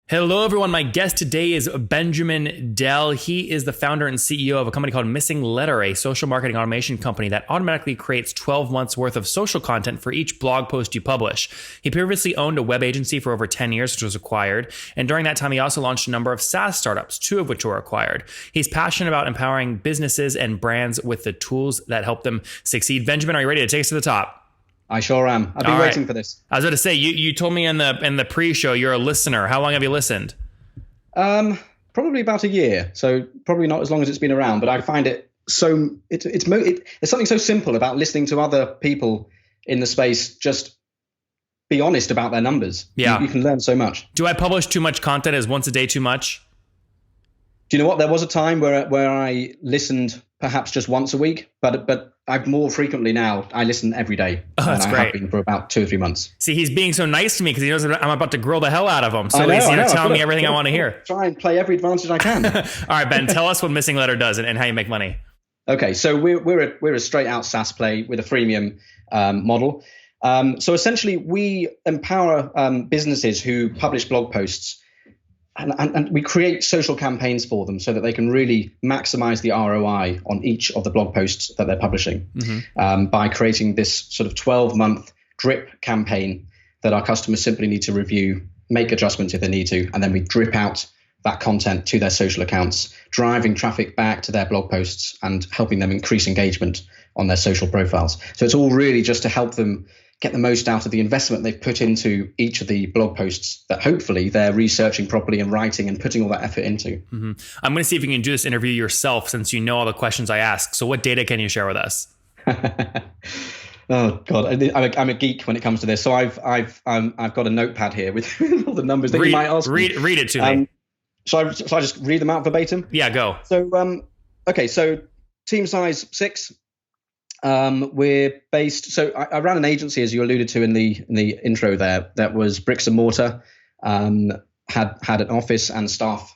Hello, everyone. My guest today is Benjamin Dell. He is the founder and CEO of a company called Missinglettr, a social marketing automation company that automatically creates 12 months worth of social content for each blog post you publish. He previously owned a web agency for over 10 years, which was acquired. And during that time, he also launched a number of SaaS startups, 2 of which were acquired. He's passionate about empowering businesses and brands with the tools that help them succeed. Benjamin, are you ready to take us to the top? I sure am. I've been waiting for this. I was going to say, you told me in the pre-show you're a listener. How long have you listened? Probably about a year. So probably not as long as it's been around, but I find it so it's something so simple about listening to other people in the space just be honest about their numbers. Yeah. You can learn so much. Do I publish too much content? Is once a day too much? Do you know what? There was a time where I listened perhaps just once a week, but I've more frequently now. I listen every day. Oh, that's and I great. have been for about 2 or 3 months. See, he's being so nice to me because he knows that I'm about to grill the hell out of him. So I know, he's telling me I've everything I want to hear. Try and play every advantage I can. All right, Ben, tell us what Missinglettr does and how you make money. Okay, so we're a straight out SaaS play with a freemium model. So essentially, we empower businesses who publish blog posts, and we create social campaigns for them so that they can really maximize the ROI on each of the blog posts that they're publishing by creating this sort of 12-month drip campaign that our customers simply need to review, make adjustments if they need to, and then we drip out that content to their social accounts, driving traffic back to their blog posts and helping them increase engagement on their social profiles. So it's all really just to help them get the most out of the investment they've put into each of the blog posts that hopefully they're researching properly and writing and putting all that effort into. I'm going to see if you can do this interview yourself since you know all the questions I ask. So what data can you share with us? Oh God, I'm a geek when it comes to this. So I've got a notepad here with all the numbers that you might ask. Read it to me. So I just read them out verbatim? Yeah, go. So okay, so team size 6. We're based. So I ran an agency, as you alluded to in the intro there, that was bricks and mortar, had an office and staff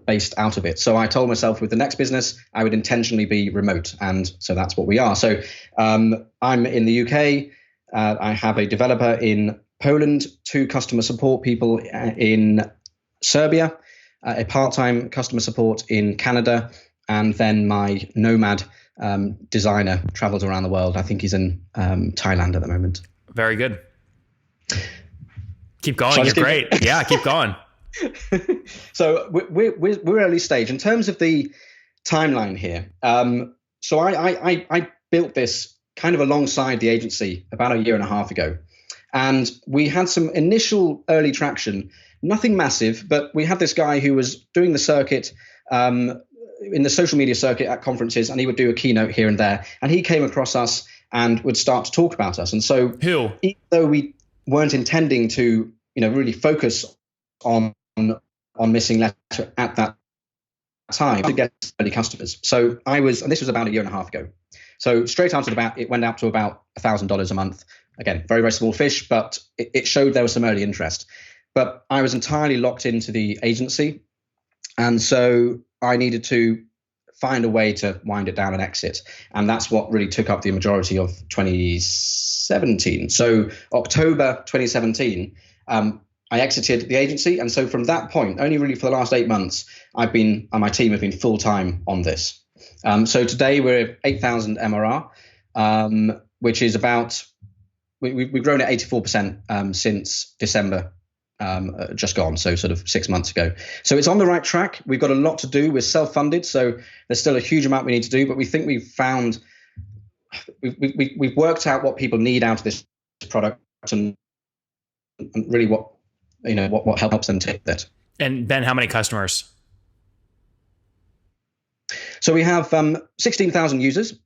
based out of it. So I told myself with the next business, I would intentionally be remote. And so that's what we are. So I'm in the UK. I have a developer in Poland, 2 customer support people in Serbia, a part-time customer support in Canada, and then my nomad designer travels around the world. I think he's in Thailand at the moment. Very good. Keep going. You're great. Yeah, keep going. So we're early stage in terms of the timeline here. So I built this kind of alongside the agency about a year and a half ago, and we had some initial early traction. Nothing massive, but we had this guy who was doing the circuit. In the social media circuit at conferences, and he would do a keynote here and there, and he came across us and would start to talk about us. And so even though we weren't intending to, really focus on Missinglettr at that time to get early customers. So and this was about a year and a half ago. So straight out of the bat, it went out to about $1,000 a month. Again, very, very small fish, but it showed there was some early interest. But I was entirely locked into the agency. And so I needed to find a way to wind it down and exit. And that's what really took up the majority of 2017. So October 2017, I exited the agency. And so from that point, only really for the last 8 months, I've been, and my team have been full-time on this. So today we're at 8,000 MRR, which is about, we've grown at 84% since December. Just gone, so sort of 6 months ago. So it's on the right track. We've got a lot to do. We're self-funded, so there's still a huge amount we need to do. But we think we've worked out what people need out of this product, and really what helps them take that. And Ben, how many customers? So we have 16,000 users.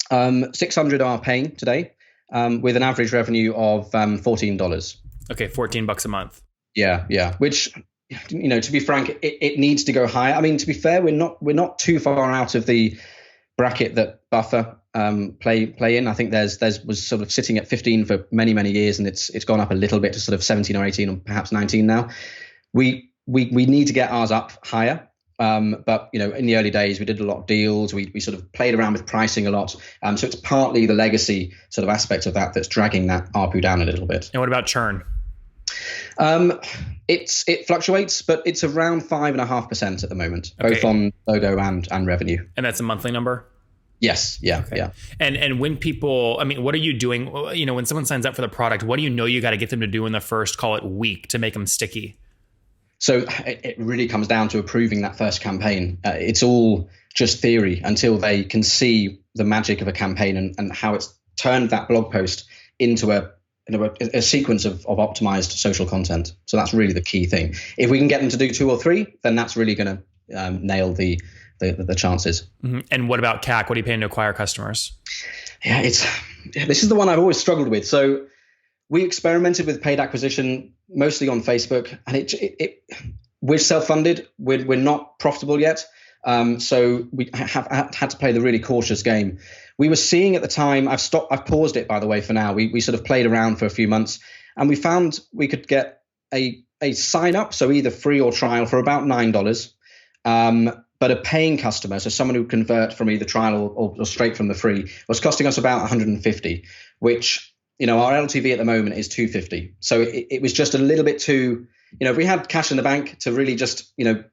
600 are paying today, with an average revenue of $14. Okay, $14 a month. Yeah. Which, to be frank, it needs to go higher. I mean, to be fair, we're not too far out of the bracket that Buffer play in. I think there's was sort of sitting at 15 for many years, and it's gone up a little bit to sort of 17 or 18 or perhaps 19 now. We need to get ours up higher. But in the early days, we did a lot of deals. We sort of played around with pricing a lot. So it's partly the legacy sort of aspect of that that's dragging that ARPU down a little bit. And what about churn? It fluctuates, but it's around 5.5% at the moment, both on logo and revenue. And that's a monthly number? Yes. Yeah. Okay. Yeah. And when people, I mean, what are you doing? You know, when someone signs up for the product, what do you got to get them to do in the first, call it week, to make them sticky? So it really comes down to approving that first campaign. It's all just theory until they can see the magic of a campaign and how it's turned that blog post into a sequence of optimized social content. So that's really the key thing. If we can get them to do 2 or 3, then that's really going to nail the chances. Mm-hmm. And what about CAC? What are you paying to acquire customers? Yeah, this is the one I've always struggled with. So we experimented with paid acquisition mostly on Facebook, and we're self-funded. We're not profitable yet. So we have had to play the really cautious game. We were seeing at the time, I've paused it, by the way, for now. We sort of played around for a few months, and we found we could get a sign up, so either free or trial, for about $9. But a paying customer, so someone who would convert from either trial or straight from the free, was costing us about $150, which, you know, our LTV at the moment is $250. So it was just a little bit too, you know, if we had cash in the bank to really just, you know,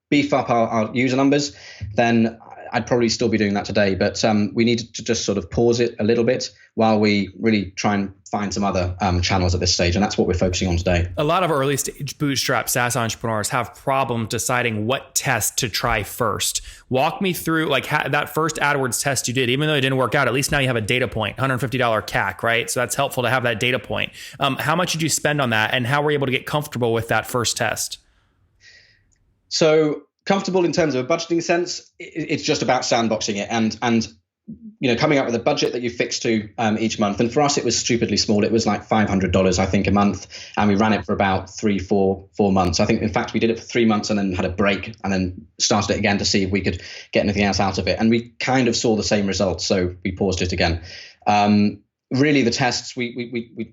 beef up our user numbers, then I'd probably still be doing that today. But we needed to just sort of pause it a little bit while we really try and find some other channels at this stage. And that's what we're focusing on today. A lot of early stage bootstrap SaaS entrepreneurs have problems deciding what test to try first. Walk me through like that first AdWords test you did, even though it didn't work out, at least now you have a data point, $150 CAC, right? So that's helpful to have that data point. How much did you spend on that, and how were you able to get comfortable with that first test? So comfortable in terms of a budgeting sense, it's just about sandboxing it and you know, coming up with a budget that you fix to each month. And for us, it was stupidly small. It was like $500, I think, a month, and we ran it for about 4 months. I think, in fact, we did it for 3 months and then had a break and then started it again to see if we could get anything else out of it. And we kind of saw the same results, so we paused it again. Really, the tests, we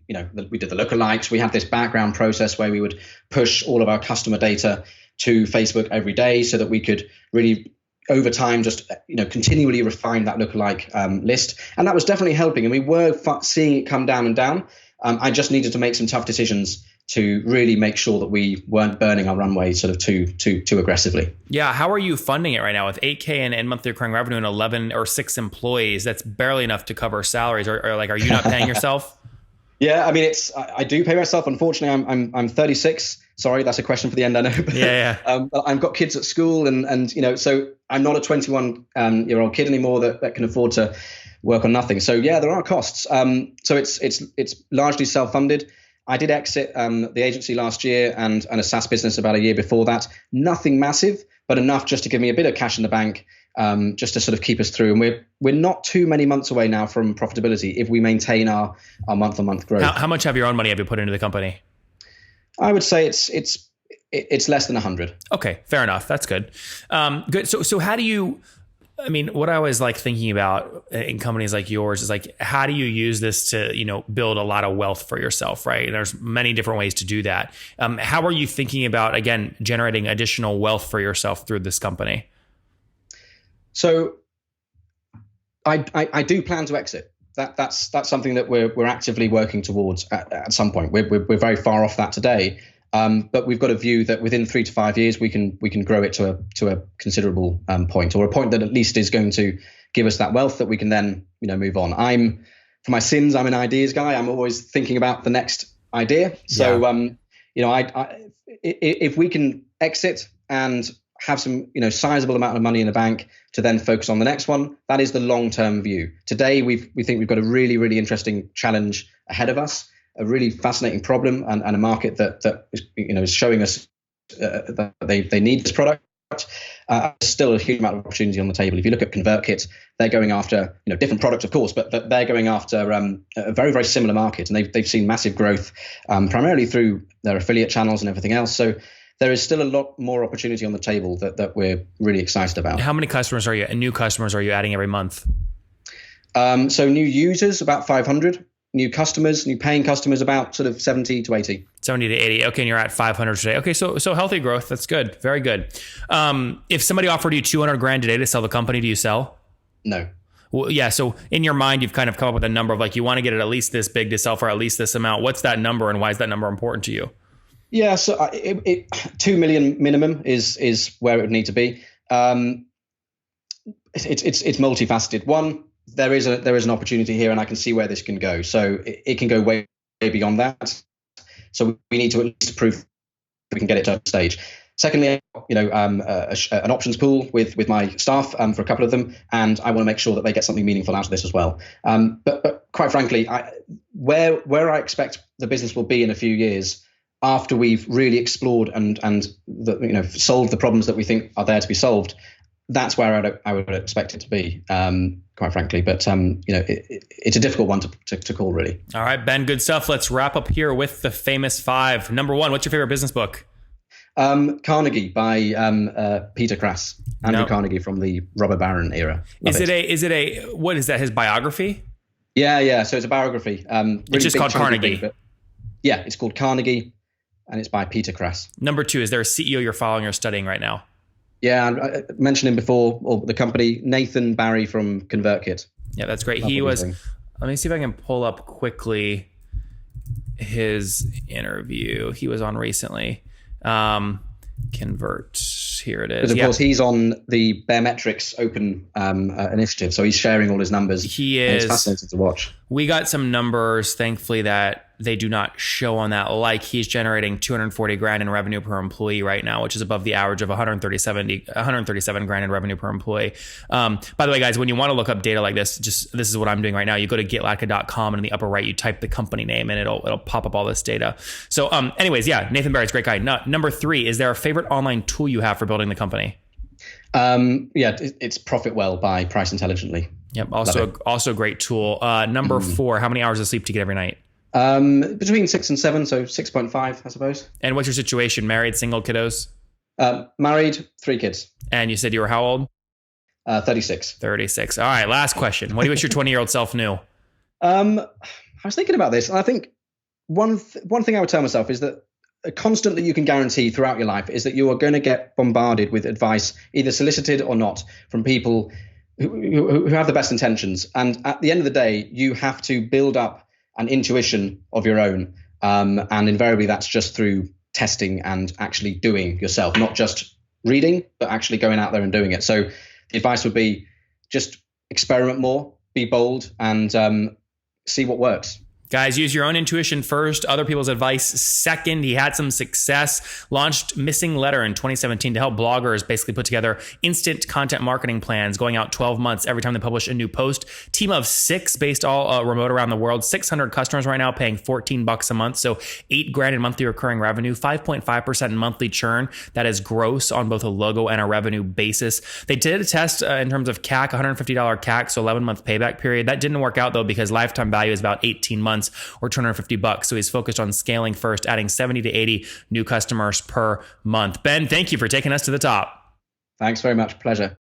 did the lookalikes. We had this background process where we would push all of our customer data to Facebook every day so that we could really, over time, just, you know, continually refine that lookalike list. And that was definitely helping. And we were seeing it come down and down. I just needed to make some tough decisions to really make sure that we weren't burning our runway sort of too aggressively. Yeah. How are you funding it right now with $8K and monthly recurring revenue and 11 or 6 employees? That's barely enough to cover salaries. Or like, are you not paying yourself? Yeah, I mean, I do pay myself. Unfortunately, I'm 36. Sorry, that's a question for the end, I know. Yeah. But I've got kids at school, and you know, so I'm not a 21-year-old kid anymore that can afford to work on nothing. So yeah, there are costs. So it's largely self-funded. I did exit the agency last year and a SaaS business about a year before that. Nothing massive, but enough just to give me a bit of cash in the bank, just to sort of keep us through. And we're not too many months away now from profitability if we maintain our month-on-month growth. How much of your own money have you put into the company? I would say it's less than 100. Okay, fair enough. That's good. Good. So how do you? I mean, what I was like thinking about in companies like yours is like, how do you use this to, you know, build a lot of wealth for yourself, right? And there's many different ways to do that. How are you thinking about, again, generating additional wealth for yourself through this company? So I do plan to exit. That's something that we're actively working towards at some point. We're very far off that today, but we've got a view that within 3 to 5 years we can grow it to a considerable point, or a point that at least is going to give us that wealth that we can then, you know, move on. For my sins, I'm an ideas guy. I'm always thinking about the next idea. So you know, if we can exit and have some, you know, sizable amount of money in the bank to then focus on the next one, that is the long-term view. Today, we think we've got a really, really interesting challenge ahead of us, a really fascinating problem, and a market that is, you know, is showing us that they need this product. There's still a huge amount of opportunity on the table. If you look at ConvertKit, they're going after, you know, different products, of course, but they're going after a very, very similar market, and they've seen massive growth, primarily through their affiliate channels and everything else. So there is still a lot more opportunity on the table that we're really excited about. How many customers are you, and new customers are you adding every month? So new users, about 500. New customers, new paying customers, about sort of 70 to 80. 70 to 80. Okay, and you're at 500 today. Okay, so healthy growth. That's good. Very good. If somebody offered you $200,000 today to sell the company, do you sell? No. Well, yeah. So in your mind, you've kind of come up with a number of like, you want to get it at least this big to sell for at least this amount. What's that number, and why is that number important to you? Yeah, so 2 million minimum is where it would need to be. It's multifaceted. One, there is an opportunity here, and I can see where this can go. So it can go way beyond that. So we need to at least prove we can get it to a stage. Secondly, an options pool with my staff for a couple of them, and I want to make sure that they get something meaningful out of this as well. But quite frankly, where I expect the business will be in a few years, after we've really explored and solved the problems that we think are there to be solved, that's where I would expect it to be, quite frankly. But it's a difficult one to call, really. All right, Ben, good stuff. Let's wrap up here with the famous five. Number one, what's your favorite business book? Carnegie by Peter Crass, Andrew Carnegie from the robber baron era. Is it what is that? His biography? Yeah. So it's a biography. Really it's just called Carnegie. Yeah, it's called Carnegie, and it's by Peter Crass. Number two, is there a CEO you're following or studying right now? Yeah, I mentioned him before, or the company, Nathan Barry from ConvertKit. Yeah, that's great. He was. Let me see if I can pull up quickly his interview he was on recently. Convert. Here it is. Because of course he's on the Baremetrics Open initiative, so he's sharing all his numbers. He is. It's fascinating to watch. We got some numbers, thankfully, that they do not show on that. Like he's generating 240 grand in revenue per employee right now, which is above the average of 137 grand in revenue per employee. By the way, guys, when you want to look up data like this, this is what I'm doing right now. You go to getlatka.com, and in the upper right, you type the company name, and it'll pop up all this data. So, anyways, yeah, Nathan Barry's a great guy. Number three, is there a favorite online tool you have for building the company? It's Profitwell by Price Intelligently. Yep. Also a great tool. Number four, how many hours of sleep do you get every night? Between 6 and 7, so 6.5, I suppose. And what's your situation? Married, single, kiddos? Married, 3 kids. And you said you were how old? 36. 36. All right, last question. What do you wish your 20-year-old self knew? I was thinking about this, and I think one thing I would tell myself is that a constant that you can guarantee throughout your life is that you are going to get bombarded with advice, either solicited or not, from people who have the best intentions. And at the end of the day, you have to build up an intuition of your own. And invariably that's just through testing and actually doing yourself, not just reading, but actually going out there and doing it. So the advice would be just experiment more, be bold, and see what works. Guys, use your own intuition first, other people's advice second. He had some success, launched Missinglettr in 2017 to help bloggers basically put together instant content marketing plans, going out 12 months every time they publish a new post. Team of 6 based all remote around the world, 600 customers right now paying $14 a month. So 8 grand in monthly recurring revenue, 5.5% in monthly churn. That is gross on both a logo and a revenue basis. They did a test in terms of CAC, $150 CAC, so 11-month payback period. That didn't work out though, because lifetime value is about 18 months. Or $250. So he's focused on scaling first, adding 70 to 80 new customers per month. Ben, thank you for taking us to the top. Thanks very much. Pleasure.